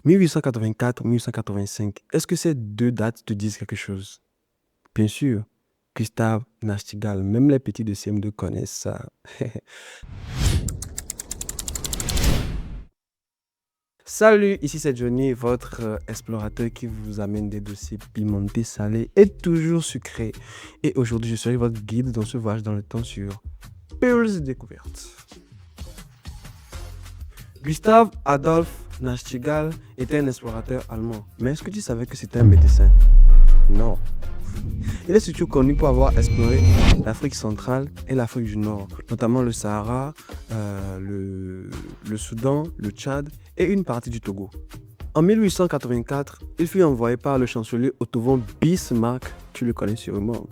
1884-1885. Est-ce que ces deux dates te disent quelque chose? Bien sûr, Gustave Nachtigal. Même les petits de CM2 connaissent ça. Salut, ici c'est Johnny, votre explorateur qui vous amène des dossiers pimentés, salés et toujours sucrés. Et aujourd'hui, je serai votre guide dans ce voyage dans le temps sur Pulse Découverte. Gustave Adolphe Nachtigal était un explorateur allemand. Mais est-ce que tu savais que c'était un médecin? Non. Il est surtout connu pour avoir exploré l'Afrique centrale et l'Afrique du Nord, notamment le Sahara, le Soudan, le Tchad et une partie du Togo. En 1884, il fut envoyé par le chancelier Otto von Bismarck, tu le connais sûrement.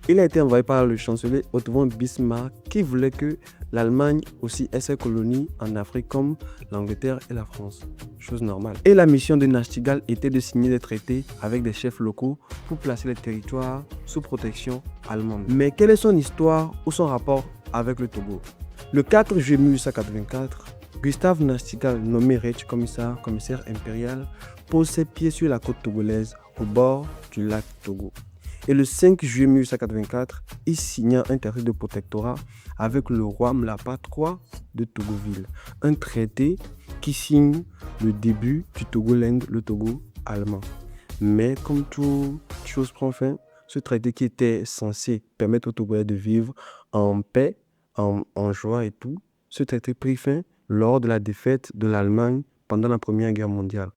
Il a été envoyé par le chancelier Otto von Bismarck qui voulait que l'Allemagne aussi ait ses colonies en Afrique comme l'Angleterre et la France. Chose normale. Et la mission de Nachtigal était de signer des traités avec des chefs locaux pour placer les territoires sous protection allemande. Mais quelle est son histoire ou son rapport avec le Togo? Le 4 juillet 1884, Gustave Nachtigal, nommé Reich commissaire impérial, pose ses pieds sur la côte togolaise au bord du lac Togo. Et le 5 juillet 1884, il signa un traité de protectorat avec le roi Mlapa III de Togoville. Un traité qui signe le début du Togoland, le Togo allemand. Mais comme toute chose prend fin, ce traité qui était censé permettre aux Togolais de vivre en paix, en joie et tout, ce traité prit fin lors de la défaite de l'Allemagne pendant la Première Guerre mondiale.